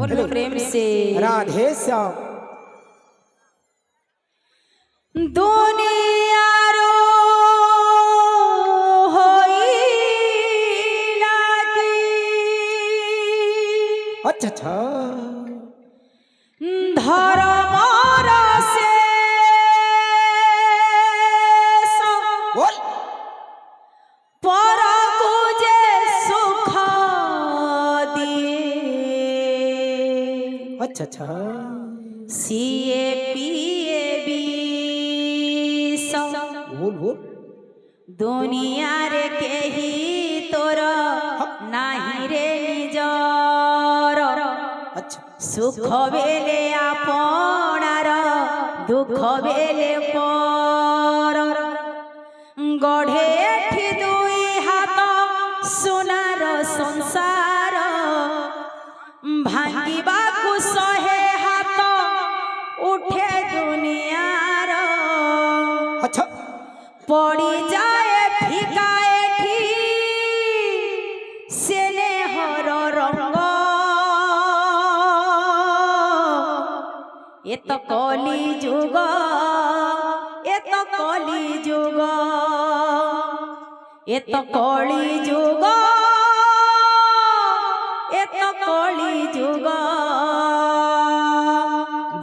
बोलो प्रेम से राधे श्याम। दुनियारो होइला की अच्छा अच्छा धर्मर से बोल पर कुजे सुख दिए अच्छा अच्छा सिए पिए बीस बोल बोल दुनिया रे केही तोर नाही रे निजर अच्छा सुख बेले आपणार दुख बेले पर गढ़े एठी दुई हाथ सोनार संसार भांगिबाकु सहे हाथ उठे दुनियार अच्छा पड़ी जाए फिका एठी सेने हर रंग ये तो कली जुग ये तो कली जुग ये तो कली जुग ये तो कली जुग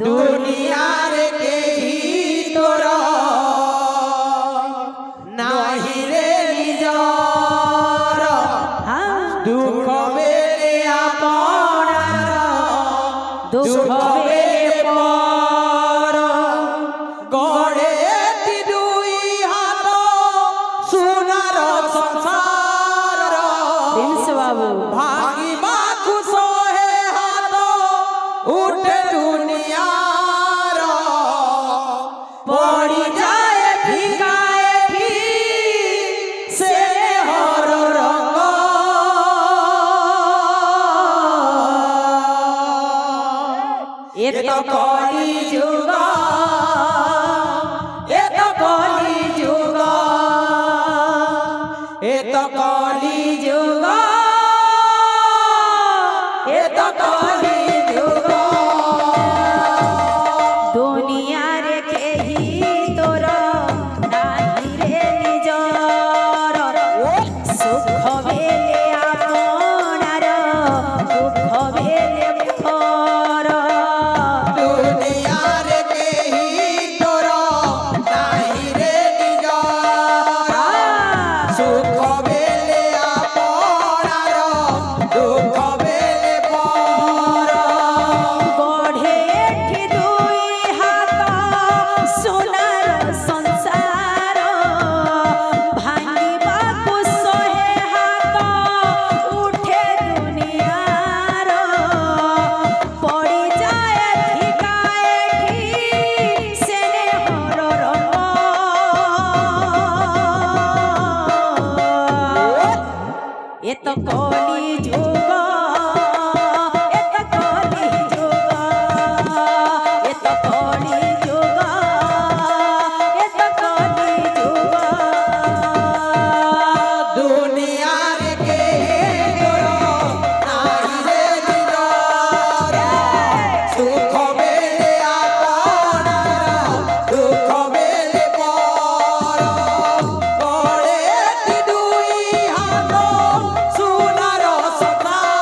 दुनिया रे के ही तोरा नाही रे निजार दुख मेरे आपणार दुख मेरे पर गड़े दुई हाथ सोनार संसार प्रिंस बाबू भागी बाकु सोहे हाथ उठे दुनियार पड़ी जाए फिकाए भी से हर रंग ये तो कली जुग ये तो कली जुग ये तो कली जुग ये तो कली जुग दुनिया रे केही तोर नाही रे निजर सुख बेले आपणार दुख बेले पर दुनिया रे के ही तोरा नाही रे निजार सुख बेले आपणार दुख बेले पर गढ़े एठी दुई हाथ सोनार संसार भांगिबाकु सहे हाथ उठे दुनियार पड़ी जाए फिका एठी सेने हर रंग ये तो कली जुग ये तो कली जुग ये तो कली जुग ये तो कली जुग दुनिया रे के तोरा नाही रे निजार सुख बेले आपणार दुख बेले पर गड़े दुई हाथ सोनार संसार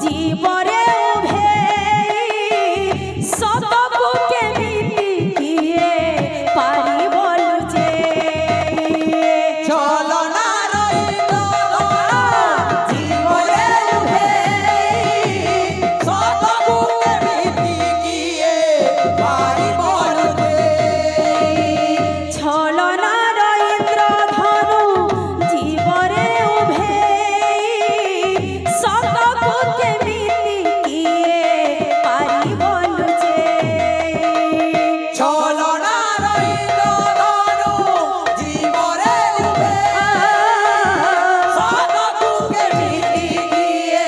জীবরে উভে শত বুকে নীতি কিয়ে পারি বলু যে চলো না রইল জীবনে উভে শত বুকে মিটি গিয়ে পারি বলতে ছলনা রইন্দ্র ধনু জীবরে উভে শত বুকে নীতি কিয়ে পারি বলু যে চলো না রইল ধনু জীবনে উভে শত বুকে মিটি গিয়ে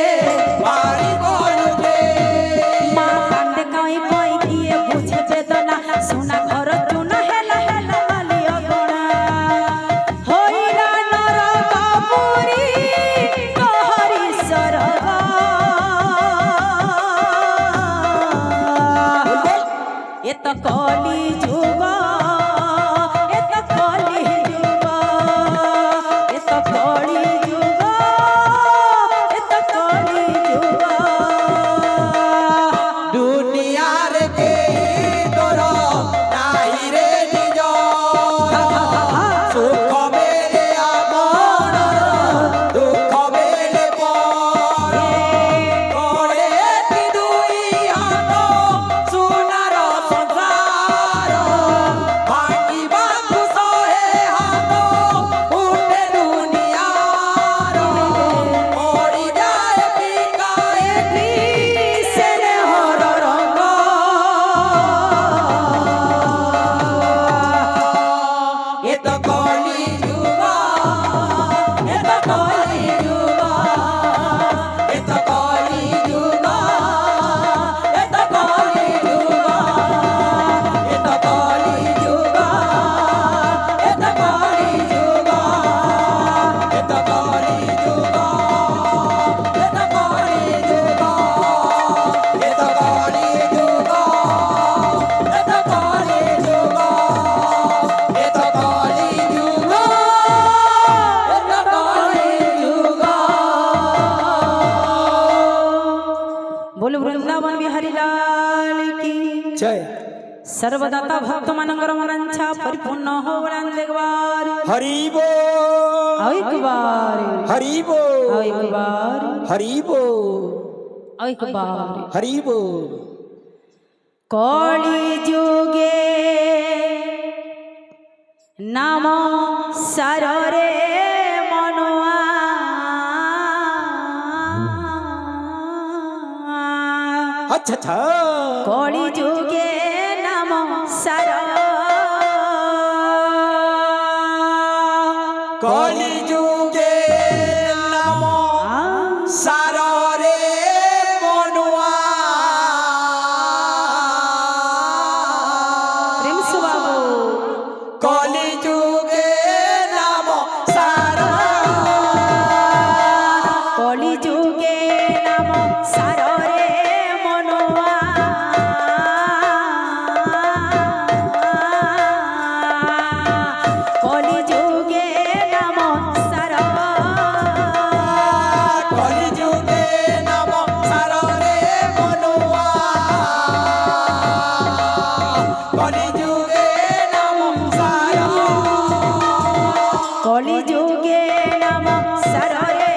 পারি বলতে মা কান্দে কই কই গিয়ে বুঝে বেদনা সোনা ঘর চুনা হেলা হেলা মালিয় গোনা হইলা নরক পুরী তোহরি স্বর্গ এ তো কলি যুগ এ তো কলি যুগ এ তো কলি যুগ এ তো কলি যুগ দুনিয়ার কে তোর নাই রে নিজ সুখ বেলে আপন দুঃখ বেলে পর করে কি দুই হাত সোনার সংসার ভাঙিবা সহে হাত উঠে দুনিয়ার পড়ি যায় বিকায়ে সেনে হর রঙ্গ এ তো কলি যুগ এ তো কলি যুগ এ তো কলি যুগ এ তো কলি যুগ এ তো কলি যুগ এ তো কলি যুগ এ তো কলি যুগ এ তো কলি যুগ এ তো কলি যুগ এত কলি যুগ এত কলি যুগ এত কলি যুগ बोल वृंदावन बिहारी लाल की जय सर्वदाता भक्त मानकर मनंछा परिपूर्ण हो देखबार हरि बोल एक बार हरि बोल एक बार हरि बोल एक बार हरि बोल कली जुगे नाम सारे मनुआ अच्छा अच्छा कली जुगे नाम सार कली जुगे नाम सारे मनुआ प्रेम से बाबू कली जुगे नाम सारा कली जुगे नाम सार रे मनुआ कली जुगे नाम सार कली जुगे नाम सारा रे मनुआ कली जुगे नाम सारा कली जुगे नाम सार रे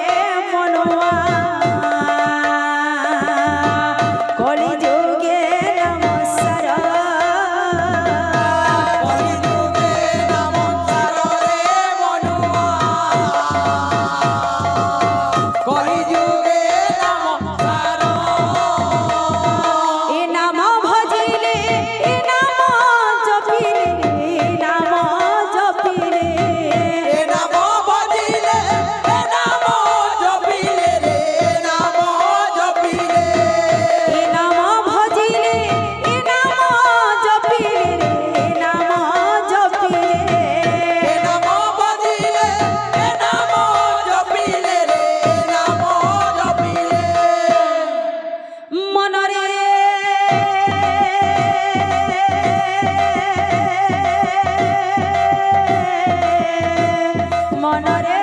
मनुआ कली जुगे नाम सार कली जुगे नाम सारा रे मनुआ कली जुगे नाम सारा ए नाम भजिले ए नाम जपिले ए नाम जपिले ए नाम बजिले ए नाम जपिले रे ए नाम जपिले ए नाम भजिले ए नाम जपिले ए नाम जपिले ए नाम बजिले ए नाम जपिले रे ए नाम जपिले मनरे मनरे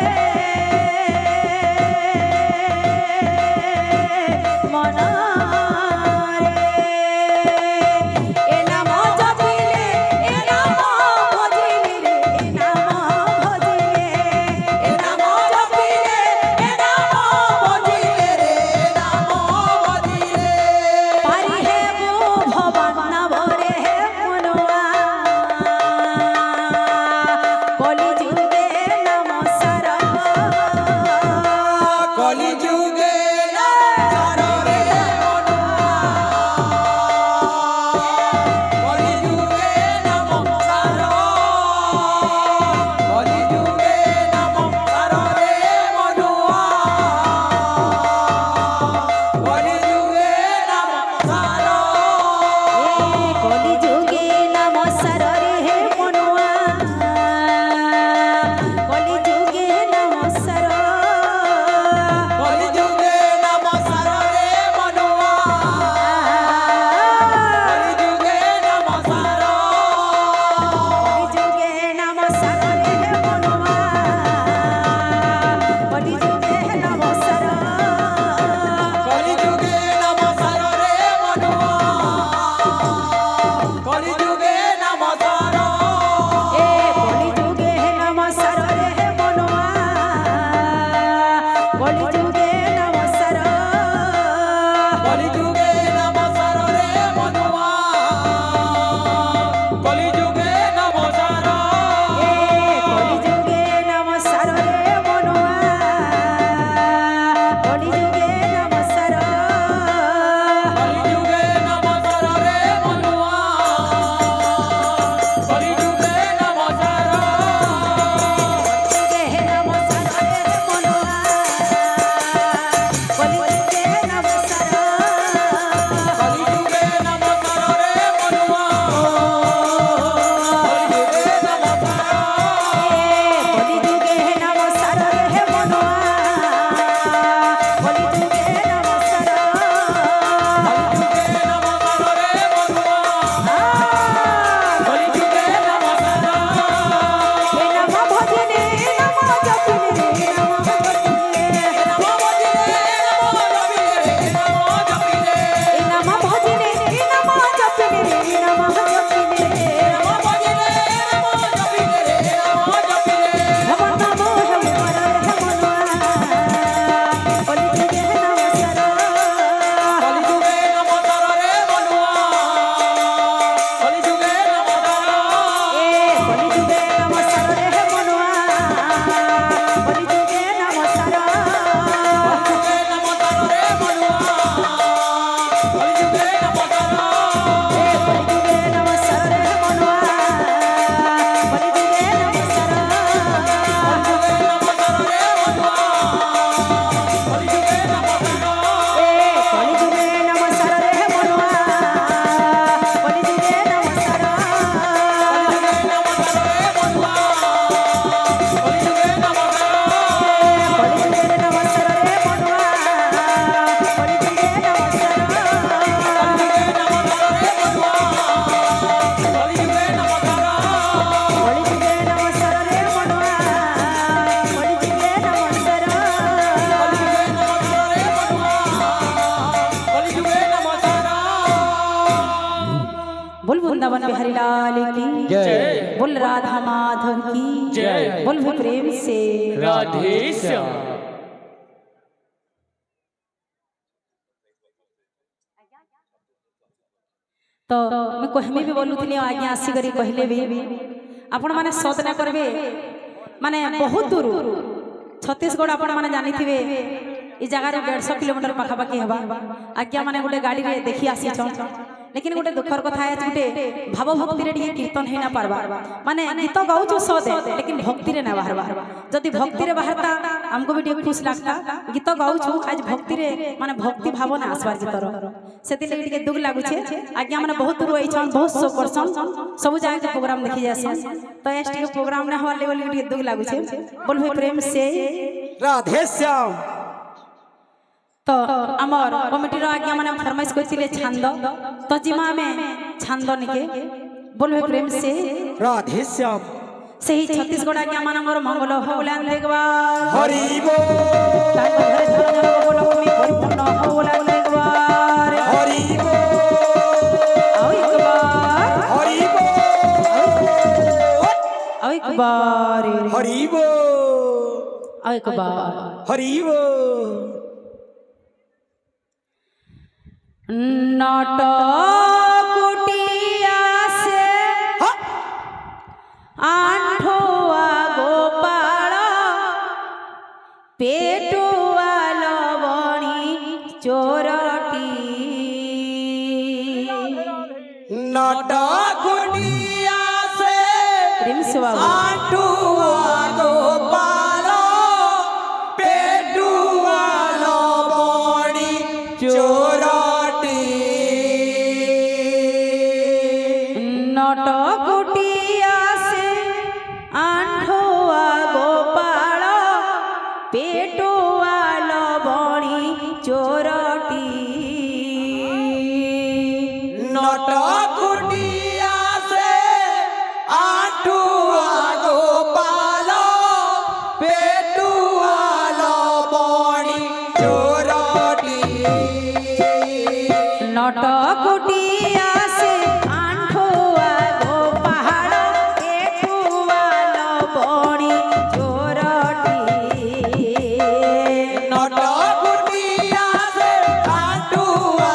যুগে নমস্কার রে মনুয়া কলি যুগে নমস্কার এ কলিযুগে নমস্কার রে মনুয়া কলিযুগে নমস্কার কলি যুগে নমস্কার রে মনুয়া কলি যুগে নমস্কার কলিযুগে নমস্কার রে মনুয়া কলিযুগে নমস্কার কলি যুগে নমস্কার রে মনুয়া কলি যুগে নমস্কার কলিযুগে নমস্কার রে মনুয়া কলিযুগে নমস্কার কলি যুগে নমস্কার রে মনুয়া কলি যুগে নমস্কার হে নম ভজনে নম জপিনে নম ভজনে নম বজিরে নম জপিরে নম জপিরে হে নম ভজনে নম জপিনে নম জপিনে নম বজিরে নম জপিরে নম জপিরে নম নম হমর হমনুয়া কলিযুগে নমস্কার কলি যুগে নমস্কার রে মনুয়া কলি যুগে নমস্কার এ কলিযুগে নমস্কার রে মনুয়া কলিযুগে নমস্কার কলি যুগে নমস্কার রে মনুয়া কলি যুগে নমস্কার এ কলিযুগে নমস্কার রে মনুয়া কলিযুগে নমস্কার কলি যুগে নমস্কার রে মনুয়া কলি যুগে নমস্কার এ কলিযুগে নমস্কার রে মনুয়া কলিযুগে নমস্কার কলিযুগে নমস্কার রে মনুয়া কলিযুগে নমস্কার কলিযুগে নমস্কার রে মনুয়া কলিযুগে নমস্কার बोल वृंदावन बिहारी लाल की जय। बोल राधा माधव की जय। बोल भी प्रेम से राधे श्याम तो मैं कहमी भी बोलुଥିଲି आज्ञा आसी करी कहले भी आपण माने सत ना करबे माने बहुत दूर छत्तीसगढ़ आपण माने जानी थिबे ई जगह रे 150 किलोमीटर पाखा पाखी हवा आज्ञा माने गोटे गाड़ी रे देखि आसी छ लेकिन गोटे दुखर कथा है गोटे भाव भक्ति रे कीर्तन है ना पारबा माने गीत गाउछु सद लेकिन भक्ति रे ना बाहरबा जदि भक्ति रे बाहरता हमको भी खुश लागता गीत गाउछु आज भक्ति रे माने भक्ति भावना आसबार गीतर सेति लगे टिके दुख लागु छे आज्ञा माने बहुत दूर होई छन बहुत सो करसन सब जगह के प्रोग्राम देखि जासन तो एस टिके प्रोग्राम ना होले बोली टिके दुख लागु छे बोल भाई प्रेम से राधे श्याम तो आमर कमिटीर आज्ञा माने फरमाइश करथिले छंद तो जिमा में छंद निके बोल भाई प्रेम से राधे श्याम सही छत्तीसगढ़ आज्ञा मानकर मंगल होलान देखबार हरि बोल ताको घरे धन जन बोलो मी परिपूर्ण होलान देखबार हरि बोल आओ एक बार हरि बोल आओ एक बार हरि बोल आओ एक बार हरि बोल नट कुटिया से आंठोआ गोपाल पेटुआ लवणी चोरटी नाटा गुड़िया से प्रेम से बाबू आटुआ गोपाल पेटुआ लवणी चोराटी नट कुटिया से आंठोआ गोपाल पेटुआ लवणी चोरटी नाटा गुड़िया से आटुआ गोपाल पेटुआ लवणी चोराटी नट कुटिया से आंठोआ गोपाल पेटुआ लवणी चोरटी नटा गुड़िया से आटुआ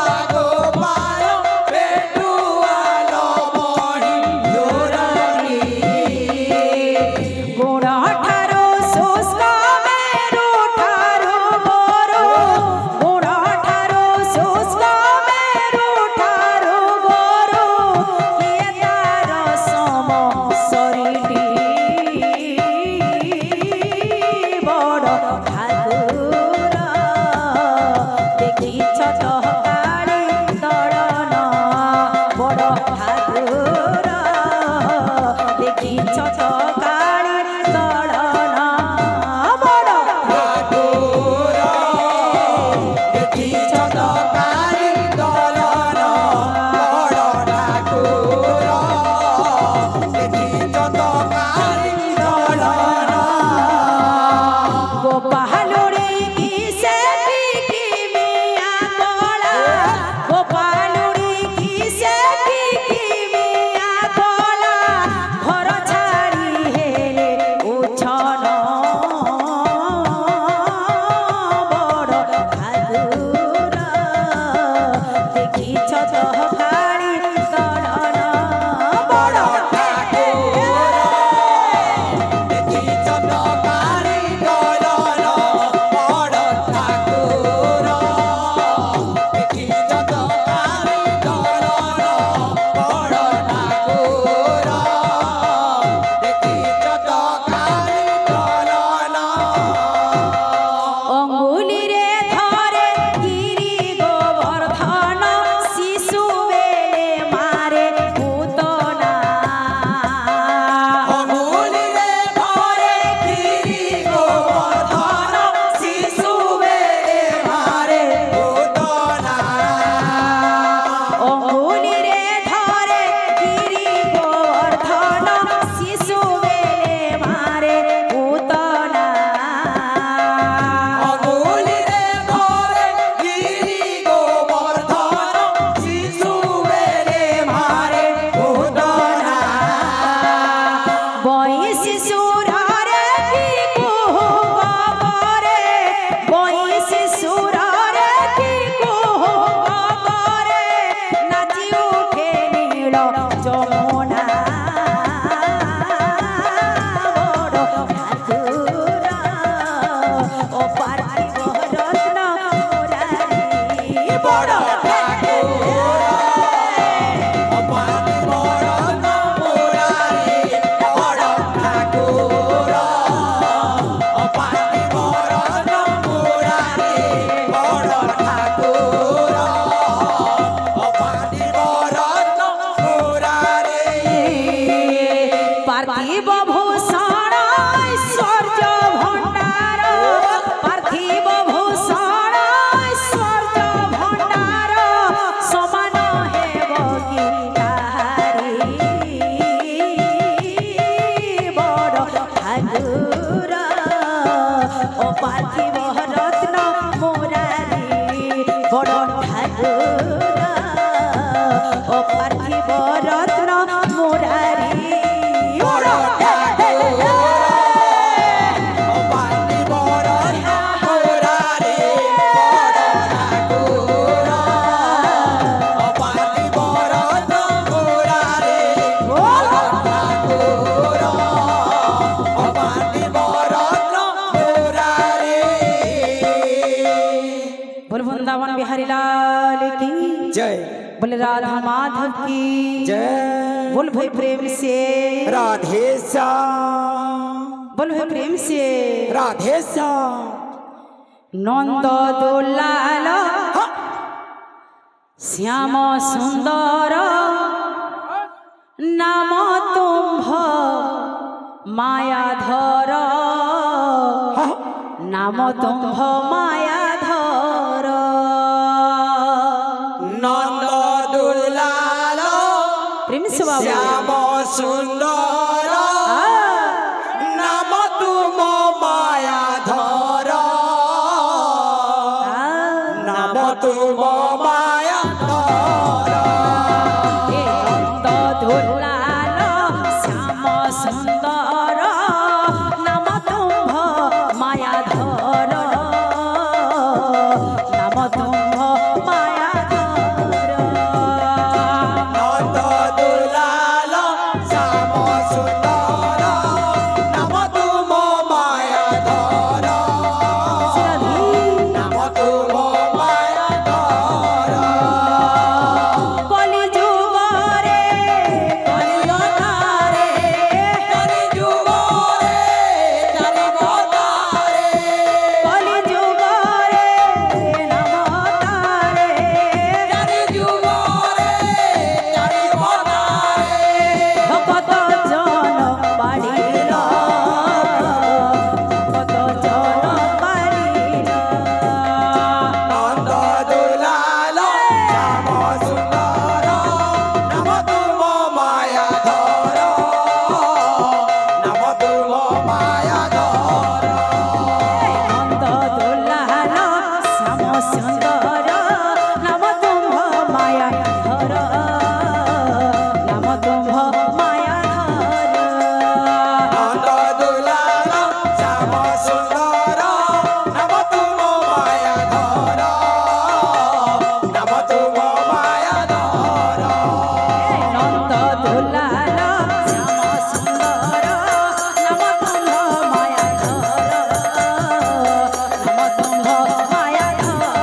ও পার্থিব রত্ন মুরারি बोल वृंदावन बिहारी लाल की जय बोले राधा माधव की जय बोल भाई प्रेम से राधे श्याम बोल भाई प्रेम से राधे श्याम नंद दुलाल श्याम सुंदर नाम तुम्भ मायाधर नाम तुम्भ मायाधर नंद दुलाल प्रेम से बाबू श्याम सुंदर नाम तुम मायाधर नाम तुम मायाधर नंद दुलाल श्याम सुंदर नाम तुम्भ मायाधर नाम तुम्भ मायाधर नंद दुलाल श्याम सुंदर नाम तुम मायाधर नाम तुम मायाधर कलि जुगरे कलियुगरे कलि जुग रे चारिबतारे कलि जुगरे नमतारे चारि जुग रे चारिबतारे भगत जन पाड़िल भगत जन पाड़िल नंद दुलाल श्याम सुंदर नाम तुम मायाधर नाम तुम मायाधर नंद दुलाल श्याम सुंदर नाम तुम्भ मायाधर नाम तुम्भ मायाधर नंद दुलाल श्याम सुंदर नाम तुम मायाधर नाम तुम मायाधर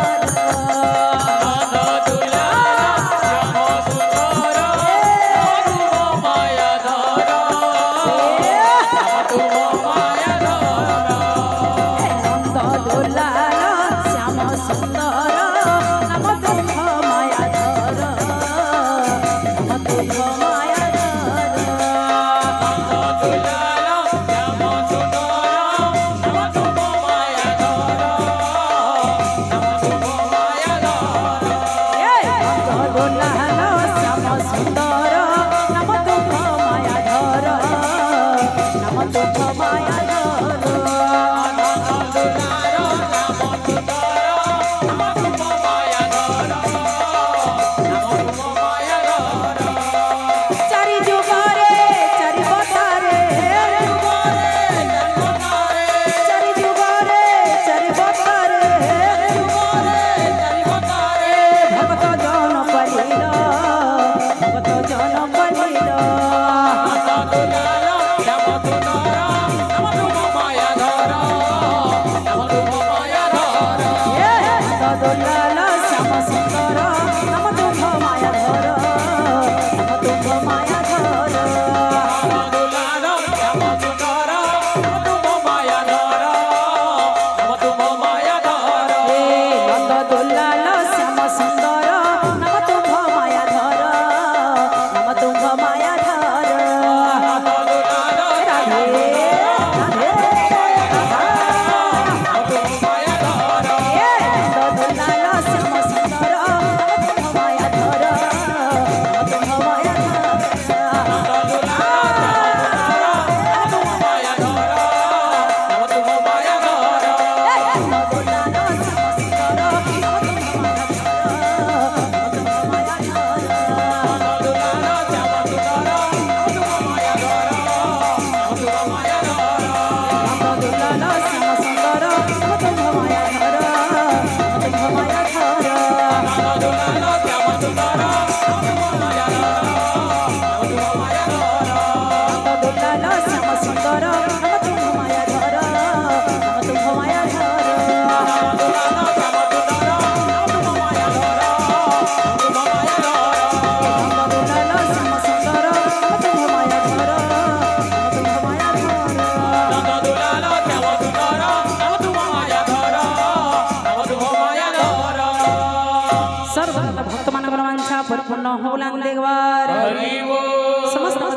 नंद दुलाल श्याम सुंदर नाम तुम्भ मायाधर नाम तुम्भ चारि जुगरे चारि बतारे चारि जुगरे चारि बतारे भगत जन पाड़िल परिपूर्ण होलान देखबार हरि